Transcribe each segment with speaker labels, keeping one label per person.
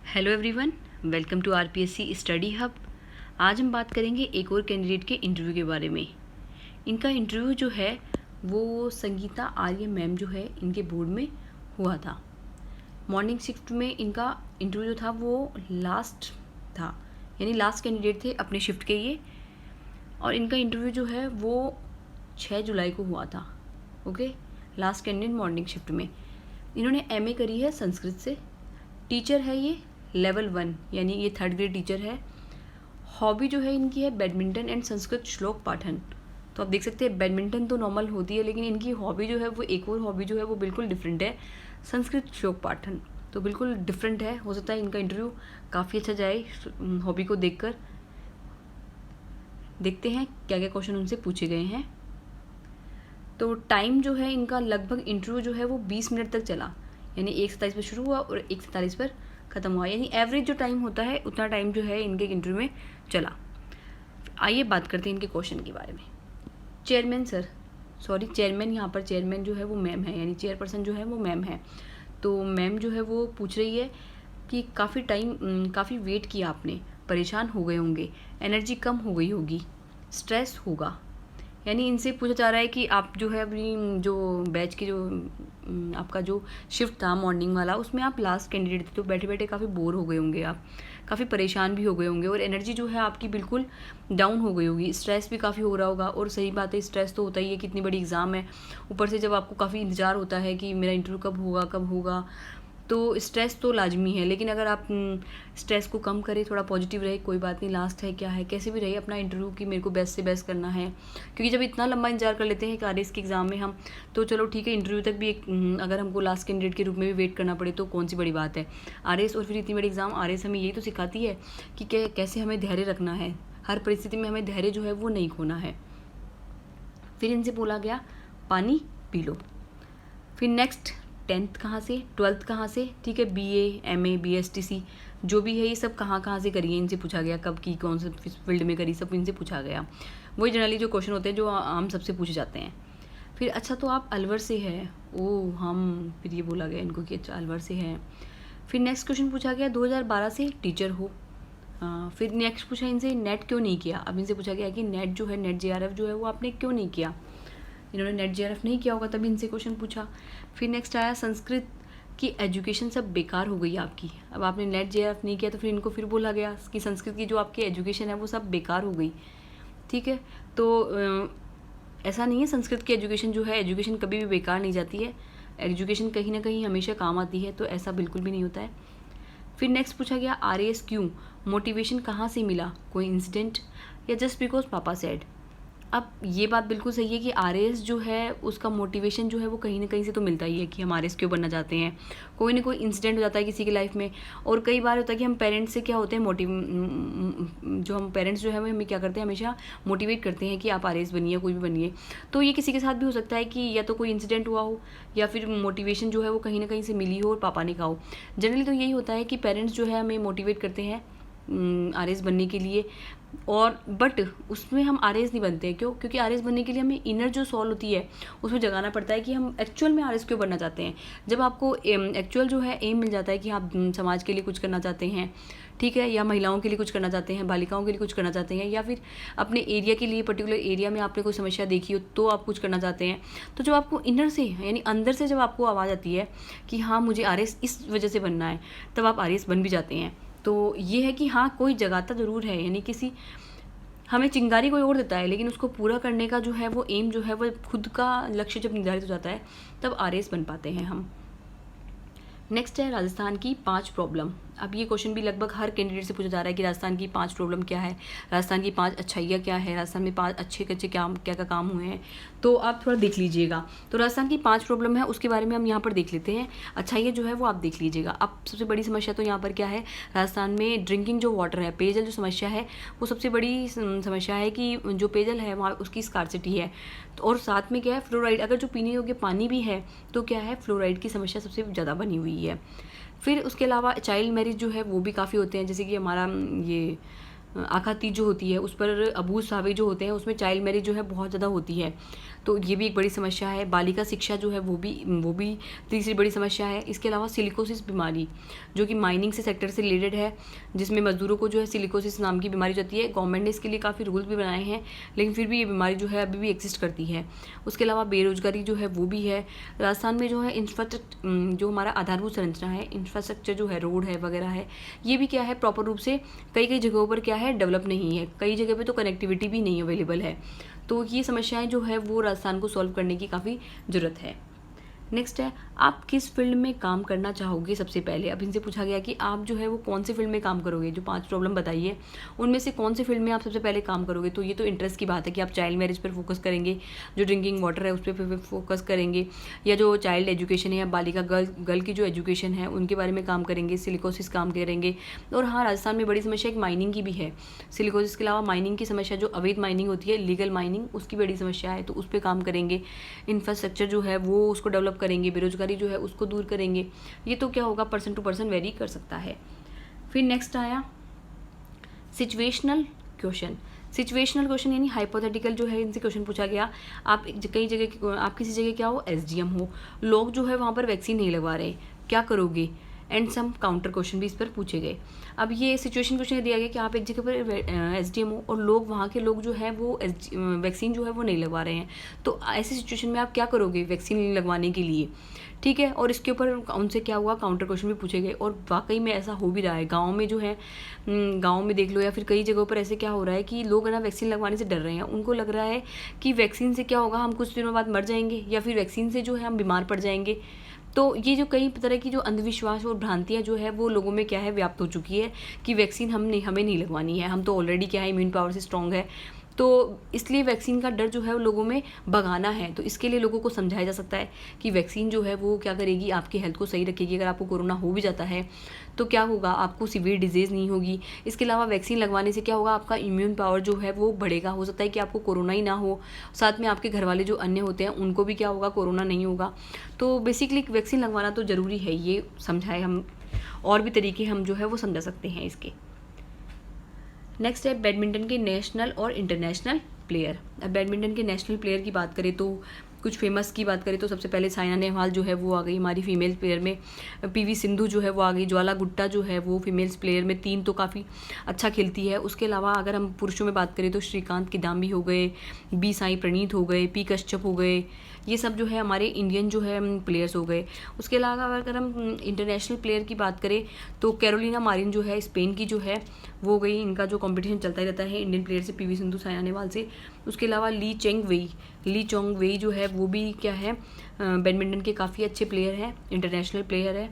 Speaker 1: Hello everyone, welcome to RPSC study hub. आज हम बात करेंगे एक और कैंडिडेट के इंटरव्यू के बारे में। इनका इंटरव्यू जो है वो संगीता आर्य मैम जो है इनके बोर्ड में हुआ था। मॉर्निंग शिफ्ट में इनका इंटरव्यू जो था वो लास्ट था, यानी लास्ट कैंडिडेट थे अपने शिफ्ट के ये। और इनका इंटरव्यू जो है वो 6 जुलाई को हुआ था। Okay, last candidate morning shift में। इन्होंने एमए करी है संस्कृत से। टीचर है ये लेवल 1, यानी ये 3rd ग्रेड टीचर है। हॉबी जो है इनकी है बैडमिंटन एंड संस्कृत श्लोक पाठन। तो आप देख सकते हैं बैडमिंटन तो नॉर्मल होती है, लेकिन इनकी हॉबी जो है वो एक और हॉबी जो है वो बिल्कुल डिफरेंट है, संस्कृत श्लोक पाठन। तो बिल्कुल डिफरेंट है। हो सकता है इनका इंटरव्यू काफ़ी अच्छा जाए हॉबी को देखकर। देखते हैं क्या क्या क्वेश्चन उनसे पूछे गए हैं। तो टाइम जो है इनका लगभग इंटरव्यू जो है वो 20 मिनट तक चला, यानी 1:27 पर शुरू हुआ और 1:47 पर ख़त्म हुआ, यानी एवरेज जो टाइम होता है उतना टाइम जो है इनके इंटरव्यू में चला। आइए बात करते हैं इनके क्वेश्चन के बारे में। चेयरमैन, यहाँ पर चेयरमैन जो है वो मैम है, यानी चेयरपर्सन जो है वो मैम है। तो मैम जो है वो पूछ रही है कि काफ़ी वेट किया आपने, परेशान हो गए होंगे, एनर्जी कम हो गई होगी, स्ट्रेस होगा। यानी इनसे पूछा जा रहा है कि आप जो है अपनी जो बैच की जो आपका जो शिफ्ट था मॉर्निंग वाला, उसमें आप लास्ट कैंडिडेट थे, तो बैठे बैठे काफ़ी बोर हो गए होंगे, आप काफ़ी परेशान भी हो गए होंगे और एनर्जी जो है आपकी बिल्कुल डाउन हो गई होगी, स्ट्रेस भी काफ़ी हो रहा होगा। और सही बात है, स्ट्रेस तो होता ही है, कितनी बड़ी एग्ज़ाम है, ऊपर से जब आपको काफ़ी इंतज़ार होता है कि मेरा इंटरव्यू कब होगा, तो स्ट्रेस तो लाजमी है। लेकिन अगर आप स्ट्रेस को कम करें, थोड़ा पॉजिटिव रहे, कोई बात नहीं, लास्ट है क्या है, कैसे भी रहे अपना इंटरव्यू की मेरे को बेस्ट से बेस्ट करना है। क्योंकि जब इतना लंबा इंतजार कर लेते हैं कि आरएस के एग्ज़ाम में हम, तो चलो ठीक है, इंटरव्यू तक भी अगर हमको लास्ट कैंडिडेट के रूप में भी वेट करना पड़े तो कौन सी बड़ी बात है। आरएस और फिर इतनी बड़ी एग्ज़ाम, आरएस हमें यही तो सिखाती है कि कैसे हमें धैर्य रखना है, हर परिस्थिति में हमें धैर्य जो है वो नहीं खोना है। फिर इनसे बोला गया पानी पी लो। फिर नेक्स्ट 10th कहाँ से, 12th कहाँ से, ठीक है, BA, MA, BSTC जो भी है ये सब कहाँ से करी है, इनसे पूछा गया, कब की, कौन से फील्ड में करी, सब इनसे पूछा गया। वही जनरली जो क्वेश्चन होते हैं जो आम सबसे पूछे जाते हैं। फिर अच्छा तो आप अलवर से है, फिर ये बोला गया इनको कि अच्छा अलवर से है। फिर नेक्स्ट क्वेश्चन पूछा गया 2012 से टीचर हो। फिर नेक्स्ट पूछा इनसे नेट क्यों नहीं किया। अब इनसे पूछा गया कि नेट जो है, नेट JRF जो है वो आपने क्यों नहीं किया। इन्होंने नेट JRF नहीं किया होगा तभी इनसे क्वेश्चन पूछा। फिर नेक्स्ट आया संस्कृत की एजुकेशन सब बेकार हो गई आपकी। अब आपने नेट JRF नहीं किया तो फिर इनको फिर बोला गया कि संस्कृत की जो आपकी एजुकेशन है वो सब बेकार हो गई। ठीक है, तो ऐसा नहीं है, संस्कृत की एजुकेशन जो है, एजुकेशन कभी भी बेकार नहीं जाती है, एजुकेशन कहीं ना कहीं हमेशा काम आती है, तो ऐसा बिल्कुल भी नहीं होता है। फिर नेक्स्ट पूछा गया RAS क्यों, मोटिवेशन कहाँ से मिला, कोई इंसिडेंट या जस्ट बिकॉज पापा सेड। अब ये बात बिल्कुल सही है कि RAS जो है उसका मोटिवेशन जो है वो कहीं ना कहीं से तो मिलता ही है कि हम RAS क्यों बनना चाहते हैं। कोई ना कोई इंसिडेंट हो जाता है किसी की लाइफ में, और कई बार होता है कि हम पेरेंट्स से क्या होते हैं जो हम पेरेंट्स जो है हमें क्या करते हैं, हमेशा मोटिवेट करते हैं कि आप RAS बनिए, कोई भी बनिए। तो ये किसी के साथ भी हो सकता है कि या तो कोई इंसिडेंट हुआ हो या फिर मोटिवेशन जो है वो कहीं ना कहीं से मिली हो और पापा ने कहा हो। जनरली तो यही होता है कि पेरेंट्स जो है हमें मोटिवेट करते हैं RAS बनने के लिए, और बट उसमें हम RAS नहीं बनते हैं। क्यों? क्योंकि RAS बनने के लिए हमें इनर जो सॉल होती है उसमें जगाना पड़ता है कि हम एक्चुअल में RAS क्यों बनना चाहते हैं। जब आपको एक्चुअल जो है एम मिल जाता है कि आप समाज के लिए कुछ करना चाहते हैं, ठीक है, या महिलाओं के लिए कुछ करना चाहते हैं, बालिकाओं के लिए कुछ करना चाहते हैं, या फिर अपने एरिया के लिए, पर्टिकुलर एरिया में आपने कोई समस्या देखी हो तो आप कुछ करना चाहते हैं, तो जब आपको इनर से यानी अंदर से जब आपको आवाज़ आती है कि हाँ मुझे RAS इस वजह से बनना है, तब आप RAS बन भी जाते हैं। तो ये है कि हाँ कोई जगाता ज़रूर है, यानी किसी हमें चिंगारी कोई और देता है, लेकिन उसको पूरा करने का जो है वो एम जो है वो खुद का लक्ष्य जब निर्धारित हो जाता है तब RAS बन पाते हैं हम। नेक्स्ट है राजस्थान की 5 प्रॉब्लम। अब ये क्वेश्चन भी लगभग हर कैंडिडेट से पूछा जा रहा है कि राजस्थान की 5 प्रॉब्लम क्या है, राजस्थान की 5 अच्छाइयाँ क्या है, राजस्थान में 5 अच्छे क्या काम हुए हैं, तो आप थोड़ा देख लीजिएगा। तो राजस्थान की 5 प्रॉब्लम है उसके बारे में हम यहाँ पर देख लेते हैं। अच्छाइयाँ जो है वो आप देख लीजिएगा। अब सबसे बड़ी समस्या तो यहाँ पर क्या है, राजस्थान में ड्रिंकिंग जो वाटर है, पेयजल जो समस्या है वो सबसे बड़ी समस्या है कि जो पेयजल है वहाँ उसकी स्कार्सिटी है। और साथ में क्या है, फ्लोराइड, अगर जो पीने योग्य पानी भी है तो क्या है, फ्लोराइड की समस्या सबसे ज़्यादा बनी हुई है। फिर उसके अलावा चाइल्ड मैरिज जो है वो भी काफ़ी होते हैं, जैसे कि हमारा ये आखा तीज जो होती है उस पर अबूज सावे जो होते हैं उसमें चाइल्ड मैरिज जो है बहुत ज़्यादा होती है। तो ये भी एक बड़ी समस्या है। बालिका शिक्षा जो है वो भी तीसरी बड़ी समस्या है। इसके अलावा सिलिकोसिस बीमारी जो कि माइनिंग से सेक्टर से रिलेटेड है, जिसमें मजदूरों को जो है सिलिकोसिस नाम की बीमारी जाती है। गवर्नमेंट ने इसके लिए काफ़ी रूल्स भी बनाए हैं, लेकिन फिर भी ये बीमारी जो है अभी भी एग्जिस्ट करती है। उसके अलावा बेरोजगारी जो है वो भी है। राजस्थान में जो है इंफ्रास्ट्रक्चर, जो हमारा आधारभूत संरचना है, इंफ्रास्ट्रक्चर जो है, रोड है वगैरह है, ये भी क्या है प्रॉपर रूप से कई जगहों पर क्या है डेवलप नहीं है। कई जगह पे तो कनेक्टिविटी भी नहीं अवेलेबल है। तो ये समस्याएं जो है वो राजस्थान को सॉल्व करने की काफ़ी ज़रूरत है। नेक्स्ट है, आप किस फील्ड में काम करना चाहोगे सबसे पहले। अब इनसे पूछा गया कि आप जो है वो कौन से फील्ड में काम करोगे। जो 5 प्रॉब्लम बताइए उनमें से कौन से फील्ड में आप सबसे पहले काम करोगे। तो ये तो इंटरेस्ट की बात है कि आप चाइल्ड मैरिज पर फोकस करेंगे, जो ड्रिंकिंग वाटर है उस पर फोकस करेंगे, या जो चाइल्ड एजुकेशन है या बालिका गर्ल की जो एजुकेशन है उनके बारे में काम करेंगे, सिलिकोसिस काम करेंगे। और हाँ, राजस्थान में बड़ी समस्या एक माइनिंग की भी है। सिलिकोसिस के अलावा माइनिंग की समस्या, जो अवैध माइनिंग होती है, लीगल माइनिंग, उसकी बड़ी समस्या है, तो उस पर काम करेंगे। इंफ्रास्ट्रक्चर जो है वो उसको डेवलप करेंगे, बेरोजगारी जो है उसको दूर करेंगे। ये तो क्या होगा, पर्सन टू पर्सन वेरी कर सकता है। फिर नेक्स्ट आया सिचुएशनल क्वेश्चन। सिचुएशनल क्वेश्चन यानी हाइपोथेटिकल जो है, इनसे क्वेश्चन पूछा गया। आप कई जगह, आप किसी जगह क्या हो, एसडीएम हो, लोग जो है वहाँ पर वैक्सीन नहीं लगवा रहे, क्या करोगे। एंड सम काउंटर क्वेश्चन भी इस पर पूछे गए। अब ये सिचुएशन क्वेश्चन दिया गया कि आप एक जगह पर एसडीएम हो और लोग, वहाँ के लोग जो है वो वैक्सीन जो है वो नहीं लगवा रहे हैं, तो ऐसी सिचुएशन में आप क्या करोगे वैक्सीन लगवाने के लिए, ठीक है। और इसके ऊपर उनसे क्या हुआ, काउंटर क्वेश्चन भी पूछे गए। और वाकई में ऐसा हो भी रहा है। गाँव में जो है, गाँव में देख लो या फिर कई जगहों पर ऐसे क्या हो रहा है कि लोग है ना वैक्सीन लगवाने से डर रहे हैं। उनको लग रहा है कि वैक्सीन से क्या होगा, हम कुछ दिनों बाद मर जाएंगे, या फिर वैक्सीन से जो है हम बीमार पड़ जाएंगे। तो ये जो कई तरह की जो अंधविश्वास और भ्रांतियाँ जो है वो लोगों में क्या है व्याप्त हो चुकी है कि वैक्सीन हमें नहीं लगवानी है, हम तो ऑलरेडी क्या है इम्यून पावर से स्ट्रॉन्ग है। तो इसलिए वैक्सीन का डर जो है वो लोगों में भगाना है। तो इसके लिए लोगों को समझाया जा सकता है कि वैक्सीन जो है वो क्या करेगी, आपकी हेल्थ को सही रखेगी। अगर आपको कोरोना हो भी जाता है तो क्या होगा, आपको सीवियर डिजीज़ नहीं होगी। इसके अलावा वैक्सीन लगवाने से क्या होगा, आपका इम्यून पावर जो है वो बढ़ेगा। हो सकता है कि आपको कोरोना ही ना हो, साथ में आपके घर वाले जो अन्य होते हैं उनको भी क्या होगा, कोरोना नहीं होगा। तो बेसिकली वैक्सीन लगवाना तो ज़रूरी है, ये समझाए हम। और भी तरीके हम जो है वो समझा सकते हैं इसके। नेक्स्ट है बैडमिंटन के नेशनल और इंटरनेशनल प्लेयर। अब बैडमिंटन के नेशनल प्लेयर की बात करें तो कुछ फेमस की बात करें तो सबसे पहले साइना नेहवाल जो है वो आ गई हमारी फीमेल प्लेयर में। पीवी सिंधु जो है वो आ गई। ज्वाला गुट्टा जो है वो फीमेल्स प्लेयर में 3 तो काफ़ी अच्छा खेलती है। उसके अलावा अगर हम पुरुषों में बात करें तो श्रीकांत किदाम्बी हो गए, बी साई प्रणीत हो गए, पी कश्यप हो गए। ये सब जो है हमारे इंडियन जो है प्लेयर्स हो गए। उसके अलावा अगर हम इंटरनेशनल प्लेयर की बात करें तो कैरोलिना मारिन जो है स्पेन की जो है वो हो गई। इनका जो कंपटीशन चलता ही रहता है इंडियन प्लेयर से, पीवी सिंधु, साइना नेहवाल से। उसके अलावा ली चोंग वेई जो है वो भी क्या है बैडमिंटन के काफ़ी अच्छे प्लेयर हैं, इंटरनेशनल प्लेयर है।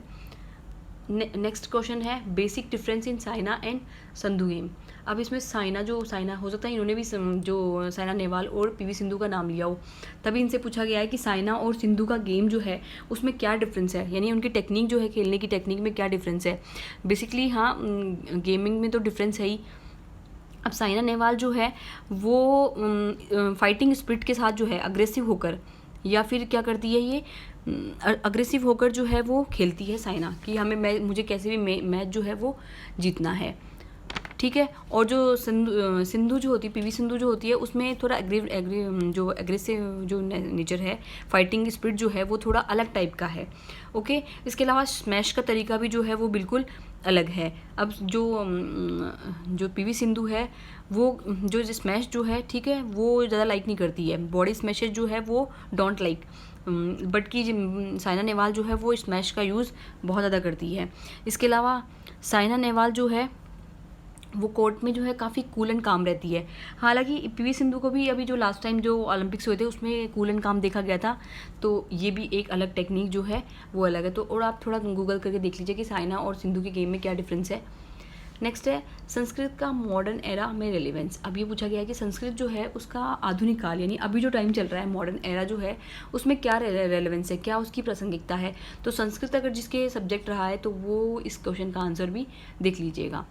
Speaker 1: नेक्स्ट क्वेश्चन है basic difference in Saina and Sandhu game. अब इसमें साइना हो सकता है इन्होंने भी जो साइना नेहवाल और पीवी सिंधु का नाम लिया हो, तभी इनसे पूछा गया है कि साइना और सिंधु का गेम जो है उसमें क्या डिफरेंस है, यानी उनकी टेक्निक जो है, खेलने की टेक्निक में क्या डिफरेंस है। बेसिकली हाँ, गेमिंग में तो डिफरेंस है ही। अब साइना नेहवाल जो है वो फाइटिंग स्पिरिट के साथ जो है अग्रेसिव होकर, या फिर क्या करती है ये अग्रेसिव होकर जो है वो खेलती है साइना कि मुझे कैसे भी मैच जो है वो जीतना है, ठीक है। और जो सिंधु जो होती है, पीवी सिंधु जो होती है, उसमें थोड़ा एग्रेसिव जो नेचर है, फाइटिंग स्पिरिट जो है वो थोड़ा अलग टाइप का है, ओके। इसके अलावा स्मैश का तरीका भी जो है वो बिल्कुल अलग है। अब जो पीवी सिंधु है वो जो स्मैश जो है, ठीक है, वो ज़्यादा लाइक नहीं करती है। बॉडी स्मैशेज जो है वो डोंट लाइक, बट की साइना नेहवाल जो है वो स्मैश का यूज़ बहुत ज़्यादा करती है। इसके अलावा साइना नेहवाल जो है वो कोर्ट में जो है काफ़ी कूल एंड काम रहती है। हालांकि पीवी सिंधु को भी अभी जो लास्ट टाइम जो ओलंपिक्स हुए थे उसमें कूल एंड काम देखा गया था, तो ये भी एक अलग टेक्निक जो है वो अलग है। तो और आप थोड़ा गूगल करके देख लीजिए कि साइना और सिंधु के गेम में क्या डिफरेंस है। नेक्स्ट है संस्कृत का मॉडर्न एरा में रेलेवेंस। अब ये पूछा गया है कि संस्कृत जो है उसका आधुनिक काल यानी अभी जो टाइम चल रहा है, मॉडर्न एरा जो है, उसमें क्या रेलेवेंस है, क्या उसकी प्रासंगिकता है। तो संस्कृत अगर जिसके सब्जेक्ट रहा है तो वो इस क्वेश्चन का आंसर भी देख लीजिएगा।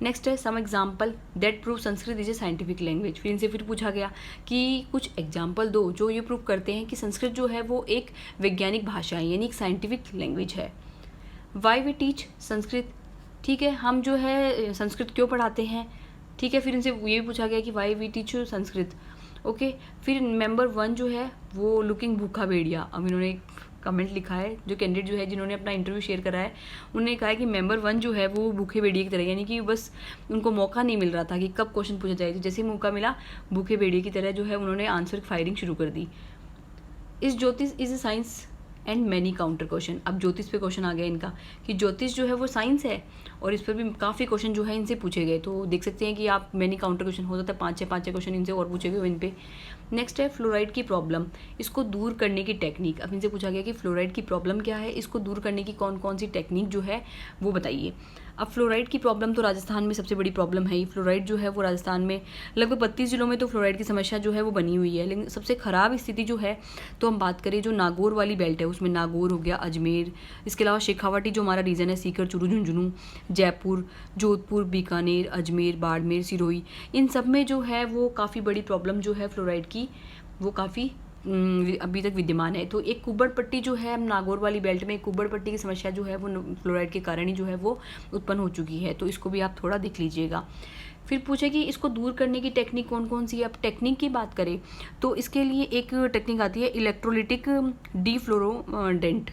Speaker 1: नेक्स्ट है some example that prove Sanskrit is a scientific language. फिर इनसे पूछा गया कि कुछ एग्जाम्पल दो जो ये प्रूव करते हैं कि संस्कृत जो है वो एक वैज्ञानिक भाषा है, यानी एक साइंटिफिक लैंग्वेज है। वाई वी टीच संस्कृत, ठीक है, हम जो है संस्कृत क्यों पढ़ाते हैं, ठीक है। फिर इनसे ये भी पूछा गया कि why we teach Sanskrit. Okay. फिर मेंबर 1 जो है वो लुकिंग भूखा भेड़िया। अब इन्होंने एक कमेंट लिखा है, जो कैंडिडेट जो है जिन्होंने अपना इंटरव्यू शेयर करा है, उन्होंने कहा है कि मेंबर 1 जो है वो भूखे भेड़िए की तरह, यानी कि बस उनको मौका नहीं मिल रहा था कि कब क्वेश्चन पूछा जाए, तो जैसे ही मौका मिला भूखे भेड़िए की तरह जो है उन्होंने आंसर फायरिंग शुरू कर दी। इस ज्योतिष is a science and many counter question. अब ज्योतिष पे क्वेश्चन आ गया इनका कि ज्योतिष जो है वो साइंस है, और इस पर भी काफ़ी क्वेश्चन जो है इनसे पूछे गए। तो देख सकते हैं कि आप मैनी काउंटर क्वेश्चन हो सकता है, 5-6 क्वेश्चन इनसे और पूछे गए इन पे। नेक्स्ट है फ्लोराइड की प्रॉब्लम, इसको दूर करने की टेक्निक। अब इनसे पूछा गया कि फ्लोराइड की प्रॉब्लम क्या है, इसको दूर करने की कौन कौन सी टेक्निक जो है वो बताइए। अब फ्लोराइड की प्रॉब्लम तो राजस्थान में सबसे बड़ी प्रॉब्लम है ही। फ्लोराइड जो है वो राजस्थान में लगभग 32 जिलों में तो फ्लोराइड की समस्या जो है वो बनी हुई है। लेकिन सबसे ख़राब स्थिति जो है, तो हम बात करें जो नागौर वाली बेल्ट है, उसमें नागौर हो गया, अजमेर, इसके अलावा शेखावाटी जो हमारा रीजन है, सीकर, चुरू, झुंझुनू, जयपुर, जोधपुर, बीकानेर, अजमेर, बाड़मेर, सिरोही, इन सब में जो है वो काफ़ी बड़ी प्रॉब्लम जो है फ्लोराइड की वो काफ़ी अभी तक विद्यमान है। तो एक कुब्बड़ पट्टी जो है नागौर वाली बेल्ट में, कुब्बड़ पट्टी की समस्या जो है वो फ्लोराइड के कारण ही जो है वो उत्पन्न हो चुकी है। तो इसको भी आप थोड़ा देख लीजिएगा। फिर पूछे कि इसको दूर करने की टेक्निक कौन कौन सी है। अब टेक्निक की बात करें तो इसके लिए एक टेक्निक आती है इलेक्ट्रोलिटिक डीफ्लोरोडेंट,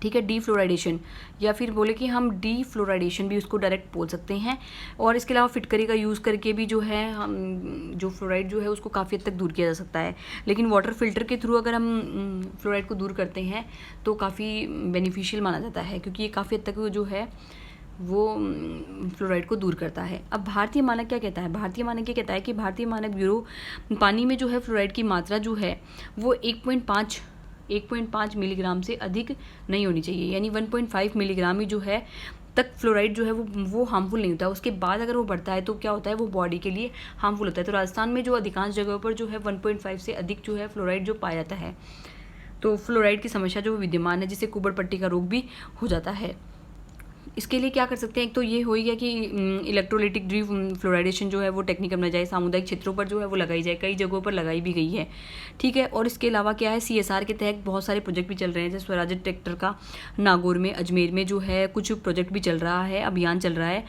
Speaker 1: ठीक है, डीफ्लोराइडेशन, या फिर बोले कि हम डीफ्लोराइडेशन भी उसको डायरेक्ट बोल सकते हैं। और इसके अलावा फिटकरी का यूज़ करके भी जो है हम जो फ्लोराइड जो है उसको काफ़ी हद तक दूर किया जा सकता है। लेकिन वाटर फिल्टर के थ्रू अगर हम फ्लोराइड को दूर करते हैं तो काफ़ी बेनिफिशियल माना जाता है, क्योंकि ये काफ़ी हद तक जो है वो फ्लोराइड को दूर करता है। अब भारतीय मानक क्या कहता है, भारतीय मानक ये कहता है कि भारतीय मानक ब्यूरो पानी में जो है फ्लोराइड की मात्रा जो है वो 1.5 मिलीग्राम से अधिक नहीं होनी चाहिए, यानी 1.5 मिलीग्राम ही जो है तक फ्लोराइड जो है वो हार्मफुल नहीं होता है। उसके बाद अगर वो बढ़ता है तो क्या होता है, वो बॉडी के लिए हार्मफुल होता है। तो राजस्थान में जो अधिकांश जगहों पर जो है 1.5 से अधिक जो है फ्लोराइड जो पाया जाता है। तो फ्लोराइड की समस्या जो विद्यमान है, जिससे कुब्बड़ पट्टी का रोग भी हो जाता है। इसके लिए क्या कर सकते हैं, एक तो ये हो ही गया कि इलेक्ट्रोलिटिक डी फ्लोराइडेशन जो है वो टेक्निक अपनाई जाए, सामुदायिक क्षेत्रों पर जो है वो लगाई जाए, कई जगहों पर लगाई भी गई है, ठीक है। और इसके अलावा क्या है, CSR के तहत बहुत सारे प्रोजेक्ट भी चल रहे हैं, जैसे स्वराज ट्रैक्टर का नागौर में, अजमेर में जो है कुछ प्रोजेक्ट भी चल रहा है, अभियान चल रहा है,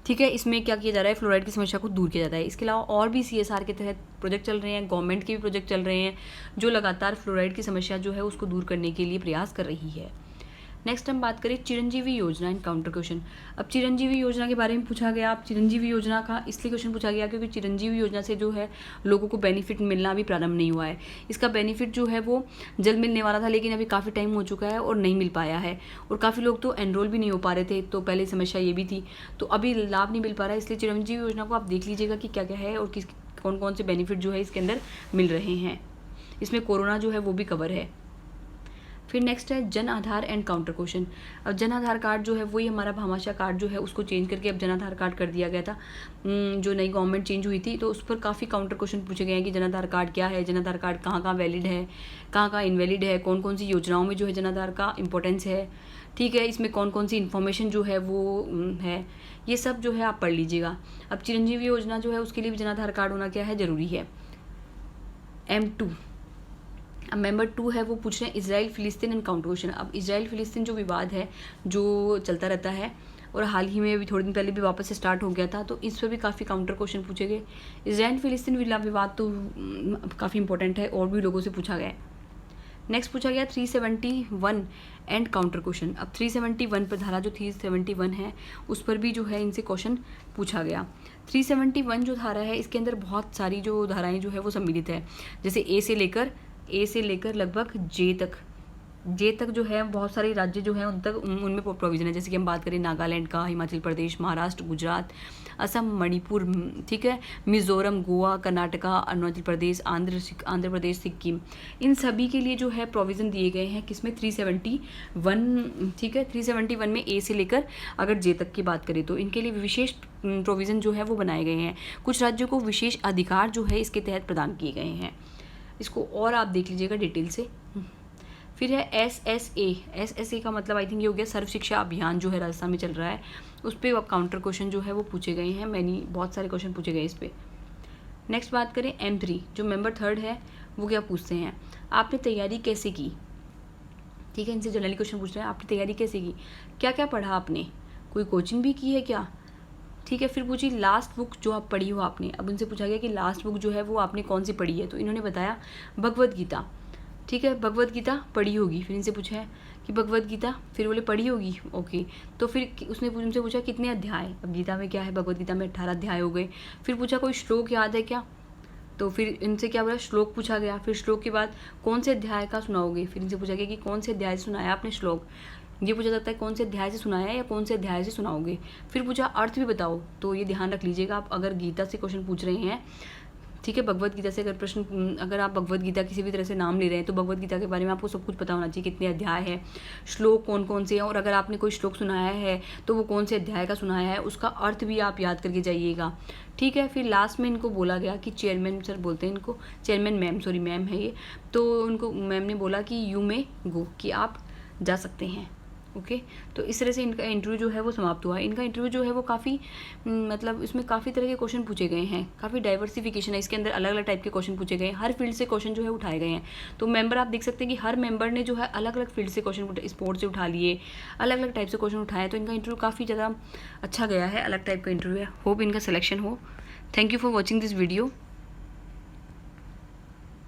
Speaker 1: ठीक है। इसमें क्या किया जा रहा है, फ्लोराइड की समस्या को दूर किया जाता है। इसके अलावा और भी CSR के तहत प्रोजेक्ट चल रहे हैं, गवर्नमेंट के भी प्रोजेक्ट चल रहे हैं, जो लगातार फ्लोराइड की समस्या जो है उसको दूर करने के लिए प्रयास कर रही है। नेक्स्ट हम बात करें चिरंजीवी योजना एंड काउंटर क्वेश्चन। अब चिरंजीवी योजना के बारे में पूछा गया। अब चिरंजीवी योजना का इसलिए क्वेश्चन पूछा गया क्योंकि चिरंजीवी योजना से जो है लोगों को बेनिफिट मिलना अभी प्रारंभ नहीं हुआ है। इसका बेनिफिट जो है वो जल्द मिलने वाला था, लेकिन अभी काफ़ी टाइम हो चुका है और नहीं मिल पाया है, और काफ़ी लोग तो एनरोल भी नहीं हो पा रहे थे। तो पहले समस्या ये भी थी, तो अभी लाभ नहीं मिल पा रहा है। इसलिए चिरंजीवी योजना को आप देख लीजिएगा कि क्या क्या है और किस कौन कौन से बेनिफिट जो है इसके अंदर मिल रहे हैं। इसमें कोरोना जो है वो भी कवर है। फिर नेक्स्ट है Jan Aadhaar and counter question. अब जन आधार कार्ड जो है वही हमारा भामाशाह कार्ड जो है उसको चेंज करके अब जन आधार कार्ड कर दिया गया था। जो नई गवर्नमेंट चेंज हुई थी तो उस पर काफ़ी काउंटर क्वेश्चन पूछे गए हैं कि जन आधार कार्ड क्या है, जन आधार कार्ड कहाँ कहाँ वैलिड है, कहाँ कहाँ इनवैलिड है, कौन कौन सी योजनाओं में जो है जन आधार का इंपॉर्टेंस है, ठीक है, इसमें कौन कौन सी इन्फॉर्मेशन जो है वो है, ये सब जो है आप पढ़ लीजिएगा। अब चिरंजीवी योजना जो है उसके लिए भी जन आधार कार्ड होना क्या है, ज़रूरी है। M2 अब मेंबर 2 है, वो पूछ रहे हैं इजराइल फिलिस्तीन एंड काउंटर क्वेश्चन। अब इजराइल फिलिस्तीन जो विवाद है जो चलता रहता है और हाल ही में अभी थोड़े दिन पहले भी वापस से स्टार्ट हो गया था, तो इस पर भी काफ़ी काउंटर क्वेश्चन पूछे गए। इजराइल फिलिस्तीन विवाद तो काफ़ी इंपॉर्टेंट है और भी लोगों से पूछा गया। नेक्स्ट पूछा गया 371 एंड काउंटर क्वेश्चन। अब 371 पर धारा जो 371 है उस पर भी जो है इनसे क्वेश्चन पूछा गया। 371 जो धारा है इसके अंदर बहुत सारी जो धाराएं जो है वो सम्मिलित है, जैसे ए से लेकर लगभग जे तक जो है बहुत सारे राज्य जो हैं उन तक उनमें प्रोविज़न है। जैसे कि हम बात करें नागालैंड का, हिमाचल प्रदेश, महाराष्ट्र, गुजरात, असम, मणिपुर, ठीक है, मिज़ोरम, गोवा, कर्नाटका, अरुणाचल प्रदेश, आंध्र प्रदेश, सिक्किम, इन सभी के लिए जो है प्रोविज़न दिए गए हैं किसमें, 371, ठीक है। 371 में ए से लेकर अगर जे तक की बात करें तो इनके लिए विशेष प्रोविज़न जो है वो बनाए गए हैं। कुछ राज्यों को विशेष अधिकार जो है इसके तहत प्रदान किए गए हैं। इसको और आप देख लीजिएगा डिटेल से। फिर है SSA का मतलब आई थिंक ये हो गया सर्व शिक्षा अभियान जो है राजस्थान में चल रहा है, उस पर काउंटर क्वेश्चन जो है वो पूछे गए हैं। बहुत सारे क्वेश्चन पूछे गए इस पर। नेक्स्ट बात करें M3 जो मेंबर 3 है, वो क्या पूछते हैं, आपने तैयारी कैसे की, ठीक है। इनसे जनरली क्वेश्चन पूछ रहे हैं आपने तैयारी कैसे की, क्या क्या पढ़ा आपने, कोई कोचिंग भी की है क्या, ठीक है। फिर पूछी लास्ट बुक जो आप पढ़ी हो आपने। अब उनसे पूछा गया कि लास्ट बुक जो है वो आपने कौन सी पढ़ी है, तो इन्होंने बताया भगवद गीता। ठीक है, भगवद गीता पढ़ी होगी। फिर इनसे पूछा है कि भगवद गीता, फिर बोले पढ़ी होगी, ओके। तो फिर उसने उनसे पूछा कितने अध्याय, अब गीता में क्या है, भगवद गीता में 18 अध्याय हो गए। फिर पूछा कोई श्लोक याद है क्या, तो फिर इनसे क्या बोला, श्लोक पूछा गया। फिर श्लोक के बाद कौन से अध्याय का सुनाओगे, फिर इनसे पूछा गया कि कौन से अध्याय से सुनाया आपने श्लोक। ये पूछा जाता है कौन से अध्याय से सुनाया या कौन से अध्याय से सुनाओगे। फिर पूछा अर्थ भी बताओ, तो ये ध्यान रख लीजिएगा आप अगर गीता से क्वेश्चन पूछ रहे हैं, ठीक है, भगवद गीता से अगर प्रश्न, अगर आप भगवद गीता किसी भी तरह से नाम ले रहे हैं तो भगवद गीता के बारे में आपको सब कुछ पता होना चाहिए, कितने अध्याय है, श्लोक कौन कौन से हैं, और अगर आपने कोई श्लोक सुनाया है तो वो कौन से अध्याय का सुनाया है, उसका अर्थ भी आप याद करके जाइएगा। ठीक है। फिर लास्ट में इनको बोला गया कि चेयरमैन सर बोलते हैं इनको, चेयरमैन मैम, सॉरी मैम है ये, तो उनको मैम ने बोला कि यू मे गो, कि आप जा सकते हैं। ओके। तो इस तरह से इनका इंटरव्यू जो है वो समाप्त हुआ। इनका इंटरव्यू जो है वो काफ़ी मतलब इसमें काफ़ी तरह के क्वेश्चन पूछे गए हैं, काफ़ी डाइवर्सिफिकेशन है इसके अंदर, अलग अलग टाइप के क्वेश्चन पूछे गए हैं, हर फील्ड से क्वेश्चन जो है उठाए गए हैं। तो मेंबर आप देख सकते हैं कि हर मेंबर ने जो है अलग अलग फील्ड से क्वेश्चन, स्पोर्ट्स से उठा लिए, अलग अलग टाइप से क्वेश्चन उठाए। तो इनका इंटरव्यू काफ़ी ज़्यादा अच्छा गया है, अलग टाइप का इंटरव्यू है। होप इनका सिलेक्शन हो। Thank you for watching this video.